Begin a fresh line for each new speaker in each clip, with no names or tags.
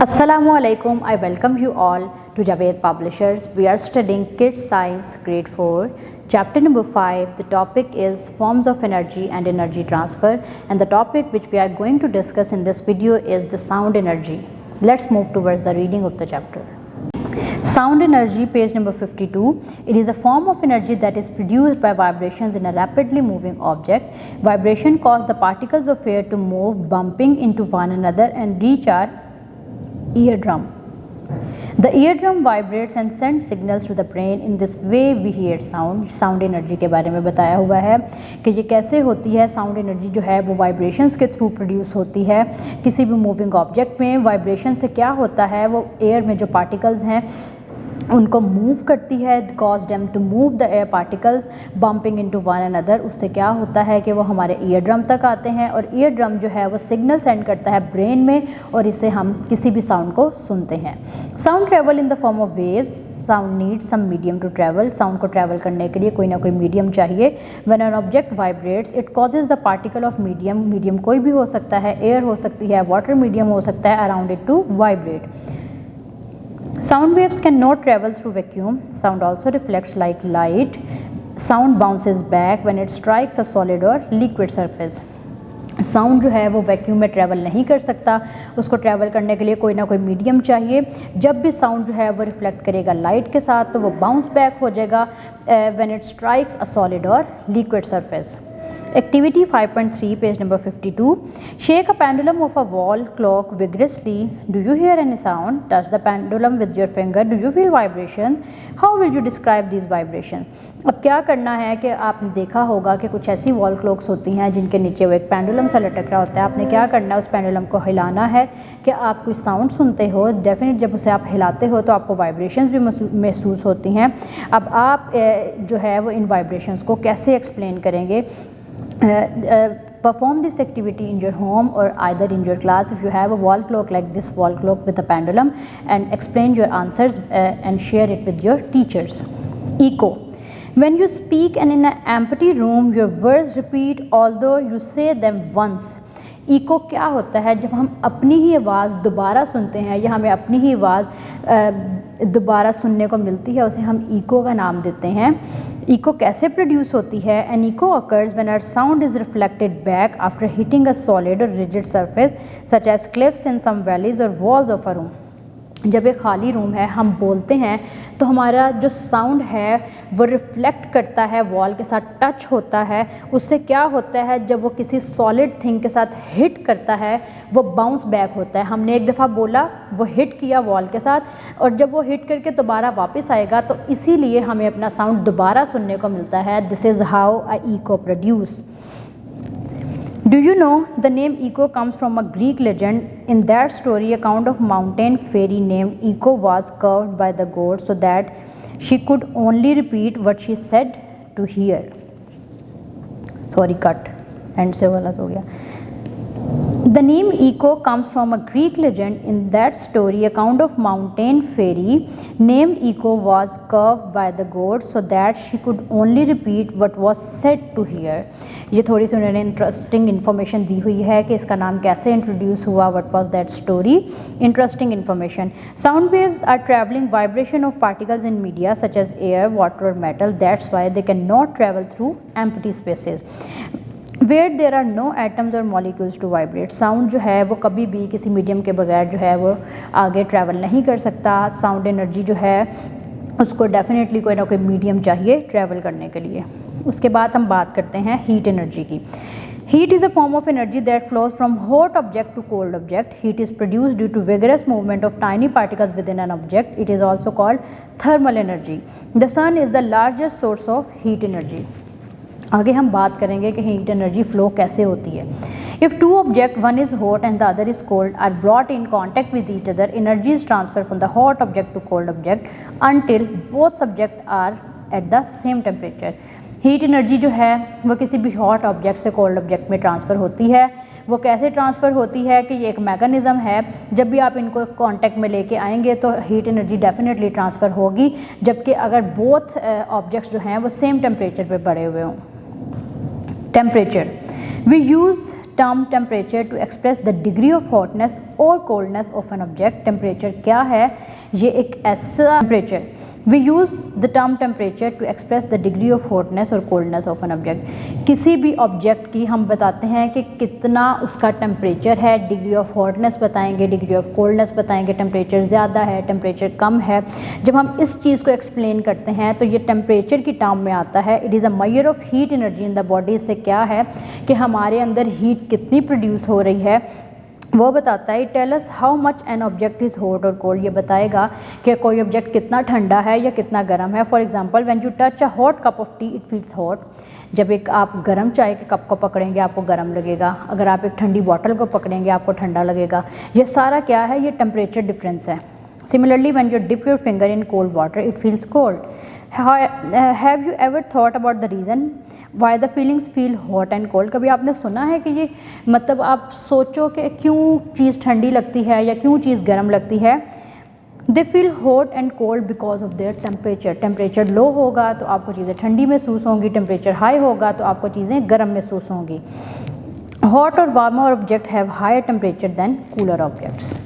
Assalamualaikum. I welcome you all to Javed Publishers. We are studying Kids Science Grade 4, Chapter number 5. The topic is Forms of Energy and Energy Transfer, and the topic which we are going to discuss in this video is the sound energy. Let's move towards the reading of the chapter. Sound energy, page number 52. It is a form of energy that is produced by vibrations in a rapidly moving object. Vibration causes the particles of air to move, bumping into one another and reach our eardrum. The eardrum vibrates and sends signals to the brain. In this way we hear sound. Sound energy के बारे में बताया हुआ है कि ये कैसे होती है. साउंड एनर्जी जो है वो वाइब्रेशंस के थ्रू प्रोड्यूस होती है. किसी भी मूविंग ऑब्जेक्ट में वाइब्रेशन से क्या होता है, वो एयर में जो पार्टिकल्स हैं उनको मूव करती है. Cause them to move the air particles bumping into one another. उससे क्या होता है कि वो हमारे ईयर ड्रम तक आते हैं और ईयर ड्रम जो है वो सिग्नल सेंड करता है ब्रेन में और इससे हम किसी भी साउंड को सुनते हैं. Sound travel in the form of waves. Sound needs some medium to travel. Sound को ट्रैवल करने के लिए कोई ना कोई मीडियम चाहिए. When an object vibrates it causes the particle of medium. Medium कोई भी हो सकता है, एयर हो सकती है, वाटर मीडियम हो सकता है, around it to vibrate. Sound waves cannot travel through vacuum. Sound also reflects like light. Sound bounces back when it strikes a solid or liquid surface. Sound जो है वो वैक्यूम में ट्रैवल नहीं कर सकता. उसको ट्रैवल करने के लिए कोई ना कोई मीडियम चाहिए. जब भी साउंड जो है वो रिफ्लेक्ट करेगा लाइट के साथ तो वो बाउंस बैक हो जाएगा when it strikes a solid और liquid surface. Activity 5.3, page number 52. Shake a pendulum of a wall clock vigorously. Do you hear any sound? Touch the pendulum with your finger. Do you feel vibration? How will you describe these vibrations? अब क्या करना है कि आपने देखा होगा कि कुछ ऐसी वॉल क्लॉक्स होती हैं जिनके नीचे वो एक पेंडुलम सा लटक रहा होता है. आपने क्या करना है, उस पेंडुलम को हिलाना है कि आप कोई साउंड सुनते हो. डेफिनेट जब उसे आप हिलाते हो तो आपको वाइब्रेशंस भी महसूस होती हैं. अब आप जो है वो इन वाइब्रेशंस को कैसे एक्सप्लेन करेंगे? Perform this activity in your home or either in your class if you have a wall clock like this wall clock with a pendulum, and explain your answers and share it with your teachers. Echo. When you speak and in an empty room your words repeat although you say them once. Echo क्या होता है? जब हम अपनी ही आवाज़ दोबारा सुनते हैं या हमें अपनी ही आवाज़ दोबारा सुनने को मिलती है, उसे हम इको का नाम देते हैं. इको कैसे प्रोड्यूस होती है? An echo occurs when our sound is reflected back after hitting a solid और rigid surface such as cliffs in some valleys और वॉल्स ऑफ अ रूम. जब एक खाली रूम है, हम बोलते हैं तो हमारा जो साउंड है वो रिफ्लेक्ट करता है, वॉल के साथ टच होता है. उससे क्या होता है, जब वो किसी सॉलिड थिंग के साथ हिट करता है वो बाउंस बैक होता है. हमने एक दफ़ा बोला, वो हिट किया वॉल के साथ, और जब वो हिट करके दोबारा वापस आएगा तो इसीलिए हमें अपना साउंड दोबारा सुनने को मिलता है. This is how a echo produce. Do you know the name Echo comes from a Greek legend? In that story, a kind of mountain fairy named Echo was curved by the goat so that she could only repeat what she said to hear. Sorry, cut. End से गलत हो गया. The name Echo comes from a Greek legend. In that story, a kind of mountain fairy named Echo was curved by the goat so that she could only repeat what was said to hear. ये थोड़ी सी उन्होंने interesting information दी हुई है कि इसका नाम कैसे introduce हुआ. What was that story? Interesting information. Sound waves are travelling vibration of particles in media such as air, water और metal. That's why they can not travel through empty spaces where there are no atoms और molecules to vibrate. Sound जो है वो कभी भी किसी medium के बगैर जो है वो आगे ट्रैवल नहीं कर सकता. साउंड एनर्जी जो है उसको डेफिनेटली कोई ना कोई मीडियम चाहिए ट्रैवल करने के लिए. उसके बाद हम बात करते हैं हीट एनर्जी की. Heat is a form of energy that flows from hot object to cold object. Heat is produced due to vigorous movement of tiny particles within an object. It is also called thermal energy. The sun is the largest source of heat energy. आगे हम बात करेंगे कि heat energy flow कैसे होती है. If two objects, one is hot and the other is cold, are brought in contact with each other, energy is transferred from the hot object to cold object until both subjects are at the same temperature. Heat energy जो है वो किसी भी hot object से cold object में transfer होती है. वो कैसे ट्रांसफ़र होती है कि ये एक मैकेनिज़्म है. जब भी आप इनको कांटेक्ट में लेके आएंगे तो हीट एनर्जी डेफिनेटली ट्रांसफ़र होगी, जबकि अगर बोथ ऑब्जेक्ट्स जो हैं वो सेम टेम्परेचर पे पड़े हुए हों. Temperature. We use term temperature to express the degree of hotness और coldness of an object. Temperature क्या है? ये एक ऐसा temperature, we use the term temperature to express the degree of hotness और कोल्डनेस ऑफ एन ऑब्जेक्ट। किसी भी object की हम बताते हैं कि कितना उसका टेम्परेचर है, डिग्री ऑफ हॉटनेस बताएंगे, डिग्री ऑफ कोल्डनेस बताएंगे, टेम्परेचर ज़्यादा है, टेम्परेचर कम है। जब हम इस चीज़ को एक्सप्लेन करते हैं तो ये टेम्परेचर की टर्म में आता है। It is a measure of heat energy in the body. इससे क्या है कि हमारे अंदर हीट कितनी प्रोड्यूस हो रही है वो बताता है। Tell us how much an object is hot और कोल्ड। ये बताएगा कि कोई ऑब्जेक्ट कितना ठंडा है या कितना गर्म है। For example when you touch a hot cup of T it feels hot. जब एक आप गर्म चाय के कप को पकड़ेंगे आपको गर्म लगेगा, अगर आप एक ठंडी बॉटल को पकड़ेंगे आपको ठंडा लगेगा। ये सारा क्या है? ये टेम्परेचर डिफरेंस है। Similarly when you dip your finger in cold water it feels cold. Have you ever thought about the reason why the feelings feel hot and cold? कभी आपने सुना है कि ये मतलब आप सोचो कि क्यों चीज़ ठंडी लगती है या क्यों चीज़ गर्म लगती है? They feel hot and cold because of their temperature. Temperature low होगा तो आपको चीज़ें ठंडी महसूस होंगी, टेम्परेचर हाई होगा तो आपको चीज़ें गर्म महसूस होंगी। हॉट और warmer object have higher temperature than cooler objects.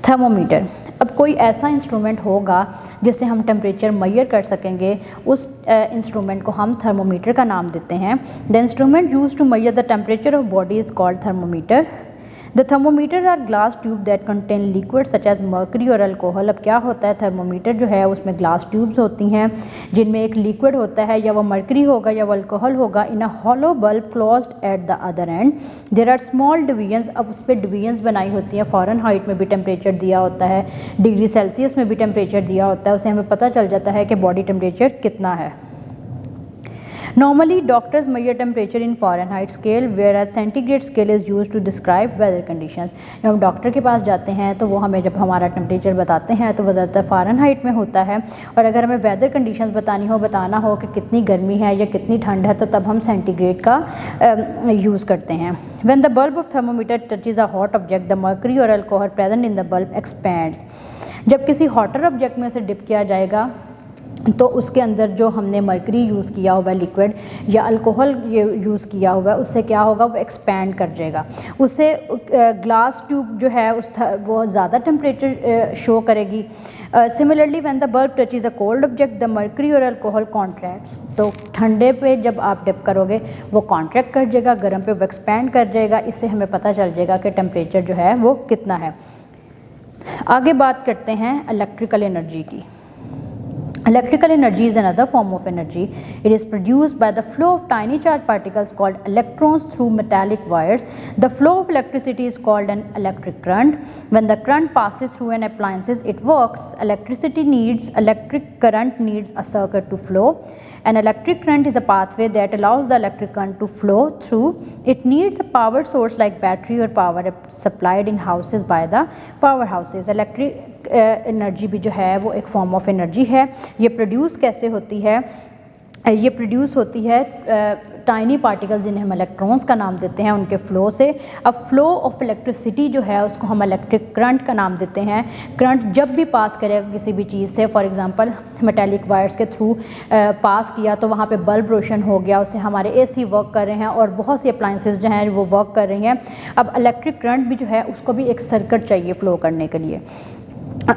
Thermometer. अब कोई ऐसा इंस्ट्रूमेंट होगा जिससे हम टेम्परेचर मेजर कर सकेंगे, उस इंस्ट्रूमेंट को हम थर्मोमीटर का नाम देते हैं। The instrument use to measure the temperature of body is called thermometer. The thermometer are glass tube that contain liquid such as mercury और अल्कोहल। अब क्या होता है? थर्मोमीटर जो है उसमें ग्लास ट्यूब्स होती हैं जिनमें एक लिक्विड होता है, या वो मर्करी होगा या वो अल्कोहल होगा, in a hollow bulb closed at the other end. There are small divisions. अब उस पर डिवीजन्स बनाई होती हैं। फ़ारेनहाइट में भी टेम्परेचर दिया होता है, डिग्री सेल्सियस में भी टेम्परेचर दिया होता है। उससे हमें पता चल जाता है कि बॉडी टेम्परेचर कितना है। Normally, doctors measure temperature in Fahrenheit scale, whereas centigrade scale is used to describe weather conditions. जब हम डॉक्टर के पास जाते हैं तो वो हमें जब हमारा टेम्परेचर बताते हैं तो वो ज़्यादातर फ़ारेनहाइट में होता है, और अगर हमें वेदर कंडीशंस बताना हो कि कितनी गर्मी है या कितनी ठंड है तो तब हम सेंटीग्रेड का यूज़ करते हैं। When the bulb of thermometer touches a hot object, the mercury or alcohol present in the bulb expands. जब किसी हॉटर ऑब्जेक्ट में से डिप किया जाएगा तो उसके अंदर जो हमने मर्करी यूज़ किया हुआ है लिक्विड या अल्कोहल ये यूज़ किया हुआ है, उससे क्या होगा? वो एक्सपैंड कर जाएगा। उससे ग्लास ट्यूब जो है वो ज़्यादा टेम्परेचर शो करेगी। Similarly when the bulb touches a cold object the mercury और अल्कोहल कॉन्ट्रैक्ट्स। तो ठंडे पे जब आप डिप करोगे वो कॉन्ट्रैक्ट कर जाएगा, गर्म पे वो एक्सपैंड कर जाएगा। इससे हमें पता चल जाएगा कि टेम्परेचर जो है वो कितना है। आगे बात करते हैं इलेक्ट्रिकल एनर्जी की। Electrical energy is another form of energy. It is produced by the flow of tiny charged particles called electrons through metallic wires. The flow of electricity is called an electric current. When the current passes through an appliance, it works. Electric current needs a circuit to flow. An electric current is a pathway that allows the electric current to flow through. It needs a power source like battery or power supplied in houses by the powerhouses. Electric energy भी जो है वो एक form of energy है। ये produce कैसे होती है? ये प्रोड्यूस होती है टाइनी पार्टिकल्स जिन्हें हम इलेक्ट्रॉन्स का नाम देते हैं उनके फ़्लो से। अब फ्लो ऑफ इलेक्ट्रिसिटी जो है उसको हम इलेक्ट्रिक करंट का नाम देते हैं। करंट जब भी पास करेगा किसी भी चीज़ से, फॉर एग्जांपल मेटालिक वायर्स के थ्रू पास किया तो वहाँ पे बल्ब रोशन हो गया, उससे हमारे एसी वर्क कर रहे हैं और बहुत सी अप्लाइंसेस जो हैं वो वर्क कर रही हैं। अब इलेक्ट्रिक करंट भी जो है उसको भी एक सर्किट चाहिए फ़्लो करने के लिए,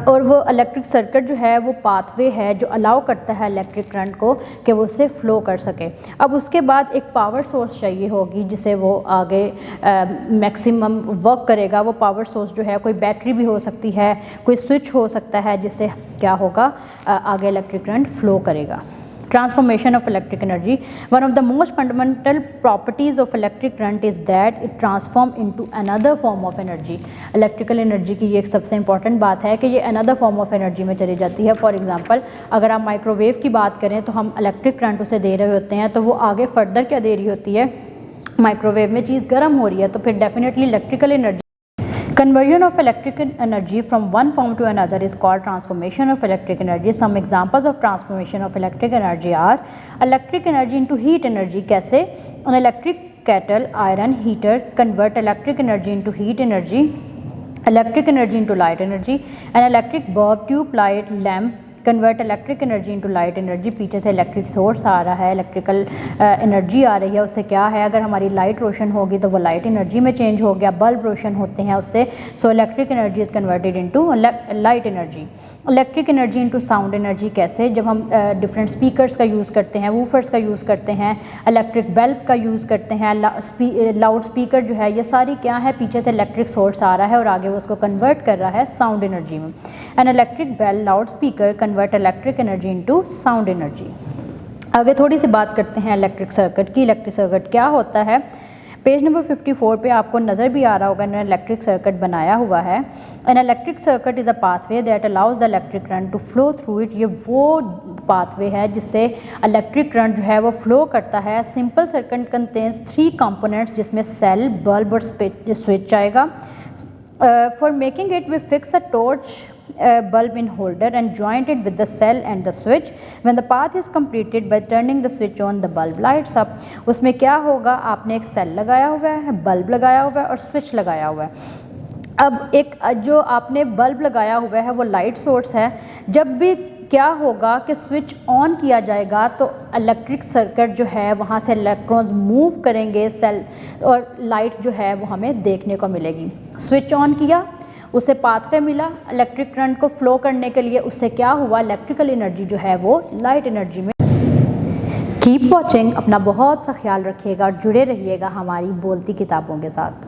और वो इलेक्ट्रिक सर्किट जो है वो पाथवे है जो अलाउ करता है इलेक्ट्रिक करंट को कि वो उसे फ़्लो कर सके। अब उसके बाद एक पावर सोर्स चाहिए होगी जिसे वो आगे मैक्सिमम वर्क करेगा। वो पावर सोर्स जो है कोई बैटरी भी हो सकती है, कोई स्विच हो सकता है, जिससे क्या होगा आगे इलेक्ट्रिक करंट फ़्लो करेगा। Transformation of electric energy. One of the most fundamental properties of electric current is that it transforms into another form of energy. Electrical energy की ये एक सबसे important बात है कि ये another form of energy में चली जाती है। For example, अगर आप माइक्रोवेव की बात करें तो हम इलेक्ट्रिक करंट उसे दे रहे होते हैं तो वो आगे फर्दर क्या दे रही होती है? माइक्रोवेव में चीज़ गर्म हो रही है तो फिर definitely electrical energy. Conversion of electric energy from one form to another is called transformation of electric energy. Some examples of transformation of electric energy are electric energy into heat energy. कैसे? An electric kettle, iron heater convert electric energy into heat energy. Electric energy into light energy. An electric bulb, tube light, lamp convert electric energy into light energy, पीछे से electric source आ रहा है, electrical energy आ रही है, उससे क्या है, अगर हमारी लाइट रोशन होगी तो वो लाइट एनर्जी में चेंज हो गया, बल्ब रोशन होते हैं उससे, so electric energy is converted into light energy. Electric energy into sound energy कैसे, जब हम डिफरेंट स्पीकर्स का यूज़ करते हैं, वूफर्स का यूज़ करते हैं, इलेक्ट्रिक बल्ब का यूज़ करते हैं, लाउड स्पीकर जो है, ये सारी क्या है, पीछे से इलेक्ट्रिक सोर्स आ रहा है और आगे वो उसको कन्वर्ट कर रहा है साउंड एनर्जी में। An electric bell loud speaker convert electric energy into sound energy. आगे थोड़ी सी बात करते हैं इलेक्ट्रिक सर्किट की। इलेक्ट्रिक सर्किट क्या होता है, पेज नंबर 54 पे आपको नज़र भी आ रहा होगा, मैंने इलेक्ट्रिक सर्किट बनाया हुआ है। An electric circuit is a pathway that allows the electric current to flow through it. ये वो पाथवे है जिससे इलेक्ट्रिक करंट जो है वो फ्लो करता है। सिंपल सर्किट कंटेन्स 3 कंपोनेंट्स, जिसमें सेल, बल्ब और स्विच आएगा। For making it we fix a torch bulb in holder and joint it with the cell and the switch. When the path is completed by turning the switch on, the bulb lights up. उसमें क्या होगा, आपने एक cell लगाया हुआ है, bulb लगाया हुआ है और स्विच लगाया हुआ है। अब एक जो आपने बल्ब लगाया हुआ है वो लाइट सोर्स है। जब भी क्या होगा कि स्विच ऑन किया जाएगा तो इलेक्ट्रिक सर्किट जो है वहाँ से इलेक्ट्रॉन्स मूव करेंगे, सेल और लाइट जो है वो हमें देखने को मिलेगी। स्विच ऑन किया, उसे पाथवे मिला इलेक्ट्रिक करंट को फ्लो करने के लिए, उससे क्या हुआ, इलेक्ट्रिकल एनर्जी जो है वो लाइट एनर्जी में। कीप वॉचिंग, अपना बहुत सा ख्याल रखिएगा और जुड़े रहिएगा हमारी बोलती किताबों के साथ।